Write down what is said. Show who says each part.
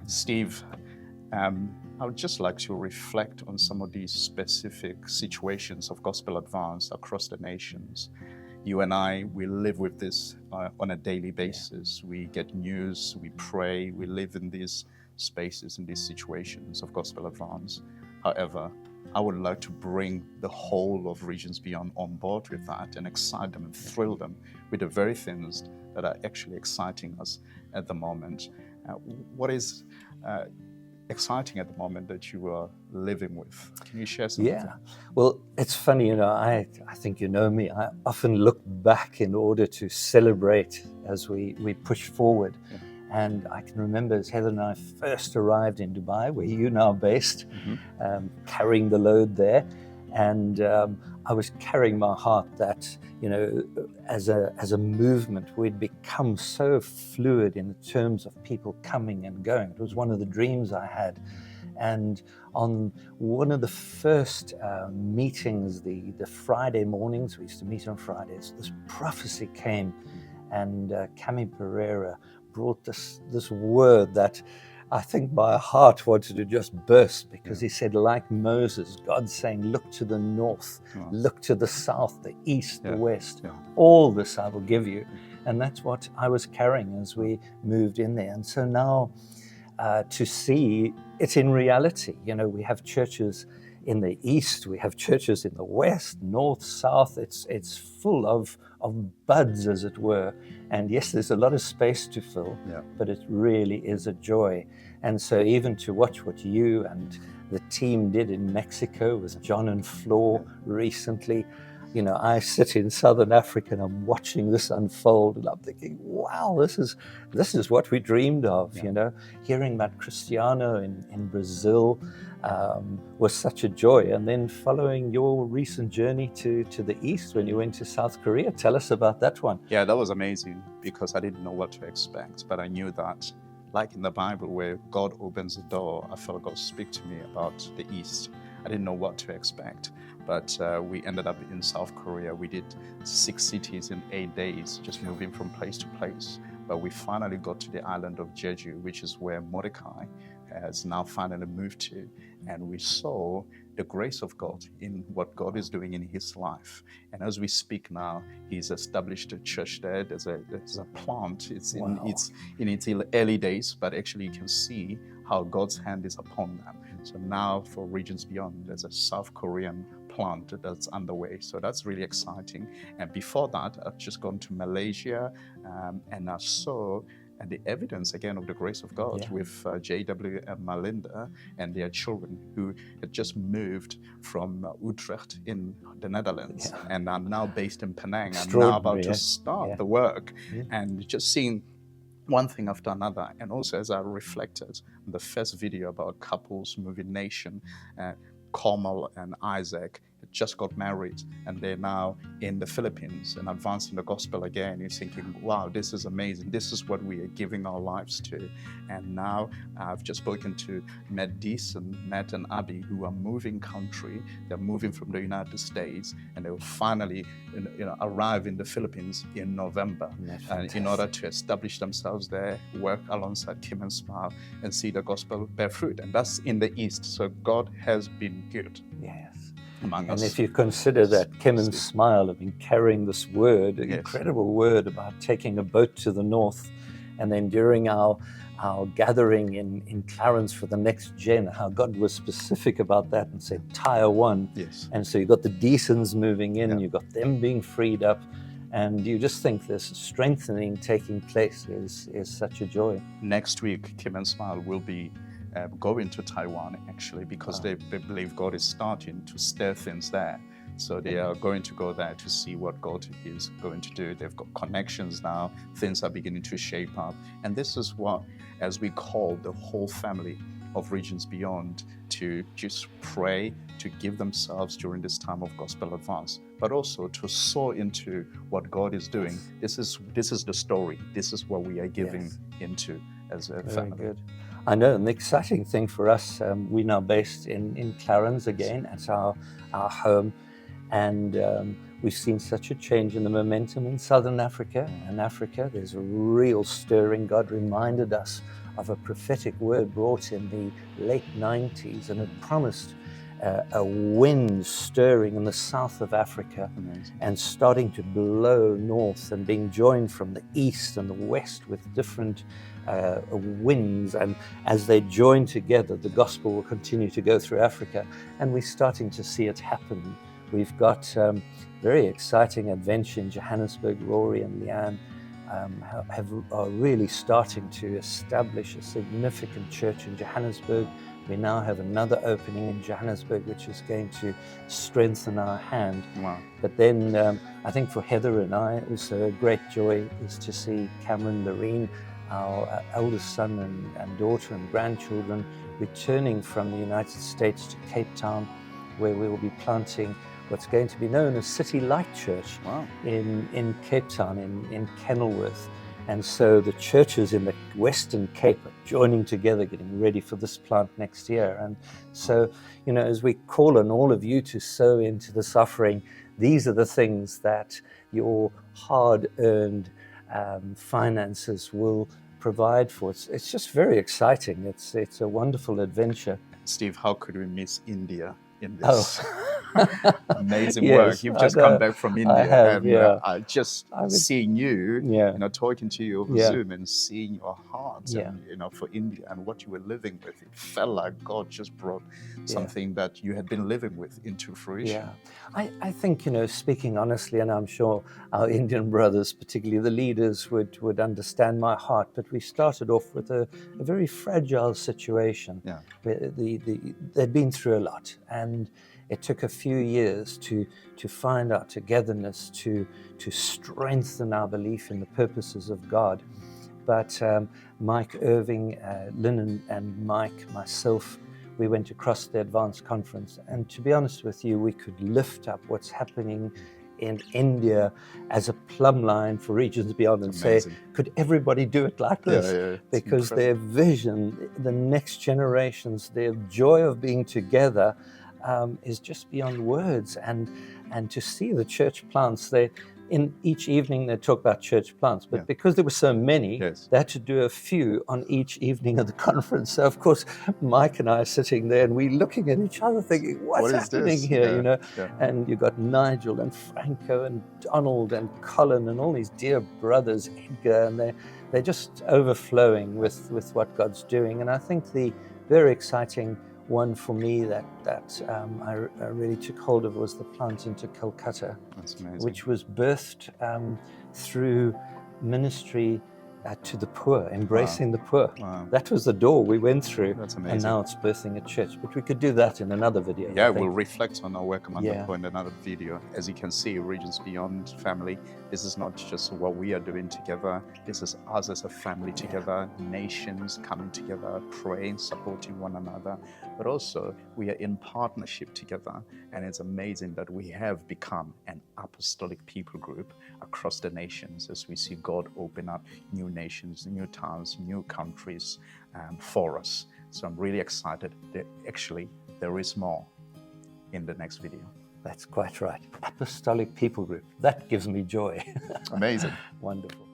Speaker 1: Steve, I would just like to reflect on some of these specific situations of Gospel Advance across the nations. You and I, we live with this on a daily basis. We get news, we pray, we live in these spaces, in these situations of Gospel Advance. However, I would like to bring the whole of Regions Beyond on board with that and excite them and thrill them with the very things that are actually exciting us at the moment. What is exciting at the moment that you are living with? Can you share some of
Speaker 2: Yeah,
Speaker 1: that?
Speaker 2: well, it's funny, I think you know me, I often look back in order to celebrate as we push forward.
Speaker 1: Yeah.
Speaker 2: And I can remember as Heather and I first arrived in Dubai, where you're now based, carrying the load there. And I was carrying my heart that, as a movement, we'd become so fluid in terms of people coming and going. It was one of the dreams I had. And on one of the first meetings, the Friday mornings, we used to meet on Fridays, this prophecy came, and Cami Pereira brought this word that I think my heart wanted to just burst, because he said, like Moses, God's saying, look to the north, look to the south, the east, the west, all this I will give you. And that's what I was carrying as we moved in there. And so now to see it in reality, we have churches in the east, we have churches in the west, north, south. It's full of buds, as it were. And yes, there's a lot of space to fill, but it really is a joy. And so even to watch what you and the team did in Mexico with John and Flor recently, I sit in Southern Africa and I'm watching this unfold, and I'm thinking, wow, this is what we dreamed of. Hearing about Cristiano in Brazil was such a joy. And then following your recent journey to the east when you went to South Korea, tell us about that one.
Speaker 1: Yeah, that was amazing, because I didn't know what to expect, but I knew that, like in the Bible, where God opens the door, I felt God speak to me about the east. I didn't know what to expect, but we ended up in South Korea. We did 6 cities in 8 days, just moving from place to place. But we finally got to the island of Jeju, which is where Mordecai has now finally moved to. And we saw the grace of God in what God is doing in his life. And as we speak now, he's established a church there. There's a plant. It's in its early days, but actually you can see how God's hand is upon them. So now for Regions Beyond, there's a South Korean plant that's underway. So that's really exciting. And before that, I've just gone to Malaysia, and I saw the evidence again of the grace of God with JW and Melinda and their children, who had just moved from Utrecht in the Netherlands and are now based in Penang and now about to start the work. And just seeing one thing after another. And also, as I reflected on the first video about couples moving nation, Carmel and Isaac just got married, and they're now in the Philippines and advancing the gospel again. You're thinking, wow, this is amazing. This is what we are giving our lives to. And now I've just spoken to Matt and Abby, who are moving country. They're moving from the United States, and they will finally arrive in the Philippines in November in order to establish themselves there, work alongside Kim and Smile, and see the gospel bear fruit. And that's in the East. So God has been good.
Speaker 2: Yes.
Speaker 1: Among
Speaker 2: and
Speaker 1: us.
Speaker 2: if you consider that Kim and Smile have been carrying this word, incredible word about taking a boat to the north, and then during our gathering in Clarence for the next gen, how God was specific about that and said Tier 1.
Speaker 1: Yes.
Speaker 2: And so you've got the Deasons moving in, you've got them being freed up, and you just think this strengthening taking place is such a joy.
Speaker 1: Next week, Kim and Smile will be going to Taiwan, actually, because they believe God is starting to stir things there. So they are going to go there to see what God is going to do. They've got connections now. Things are beginning to shape up. And this is what, as we call the whole family of Regions Beyond, to just pray, to give themselves during this time of Gospel Advance, but also to sow into what God is doing. This is the story. This is what we are giving into as a family.
Speaker 2: Very good. I know, and the exciting thing for us, we're now based in Clarence again. It's our home, and we've seen such a change in the momentum in Southern Africa and Africa. There's a real stirring. God reminded us of a prophetic word brought in the late 90s, and it promised a wind stirring in the south of Africa.
Speaker 1: Amazing.
Speaker 2: And starting to blow north and being joined from the east and the west with different winds. And as they join together, the gospel will continue to go through Africa. And we're starting to see it happen. We've got very exciting adventure in Johannesburg. Rory and Leanne are really starting to establish a significant church in Johannesburg. We now have another opening in Johannesburg, which is going to strengthen our hand.
Speaker 1: Wow.
Speaker 2: But then I think for Heather and I, also a great joy is to see Cameron, Loreen, our eldest son and daughter and grandchildren, returning from the United States to Cape Town, where we will be planting what's going to be known as City Light Church.
Speaker 1: Wow.
Speaker 2: in Cape Town, in Kenilworth. And so the churches in the Western Cape are joining together, getting ready for this plant next year. And so, as we call on all of you to sow into this offering, these are the things that your hard-earned finances will provide for. It's just very exciting. It's a wonderful adventure.
Speaker 1: Steve, how could we miss India in this? Amazing
Speaker 2: Yes,
Speaker 1: work. You've just come back from India,
Speaker 2: I have,
Speaker 1: and
Speaker 2: yeah.
Speaker 1: Seeing you,
Speaker 2: Yeah.
Speaker 1: talking to you over
Speaker 2: Yeah.
Speaker 1: Zoom and seeing your heart,
Speaker 2: Yeah.
Speaker 1: and for India and what you were living with, it felt like God just brought something that you had been living with into fruition.
Speaker 2: Yeah, I think, speaking honestly, and I'm sure our Indian brothers, particularly the leaders, would understand my heart, but we started off with a very fragile situation.
Speaker 1: Yeah.
Speaker 2: They'd been through a lot, and it took a few years to find our togetherness, to strengthen our belief in the purposes of God. But Mike Irving, Lynn and Mike, myself, we went across the Advanced Conference, and to be honest with you, we could lift up what's happening in India as a plumb line for Regions Beyond and say, could everybody do it like this?
Speaker 1: Yeah,
Speaker 2: because their vision, the next generations, their joy of being together is just beyond words. And to see the church plants, in each evening they talk about church plants, but because there were so many, they had to do a few on each evening of the conference. So of course, Mike and I are sitting there and we're looking at each other thinking, what's happening here, And you got Nigel and Franco and Donald and Colin and all these dear brothers, Edgar, and they're just overflowing with what God's doing. And I think the very exciting one for me that I really took hold of was the plant into Calcutta.
Speaker 1: That's amazing.
Speaker 2: Which was birthed through ministry to the poor, embracing the poor.
Speaker 1: Wow.
Speaker 2: That was the door we went through.
Speaker 1: That's amazing.
Speaker 2: And now it's birthing a church. But we could do that in another video.
Speaker 1: Yeah, we'll reflect on our work in another video. As you can see, Regions Beyond family, this is not just what we are doing together. This is us as a family together, nations coming together, praying, supporting one another. But also, we are in partnership together. And it's amazing that we have become an apostolic people group across the nations as we see God open up new nations, new towns, new countries for us. So I'm really excited that actually there is more in the next video.
Speaker 2: That's quite right. Apostolic people group. That gives me joy.
Speaker 1: Amazing.
Speaker 2: Wonderful.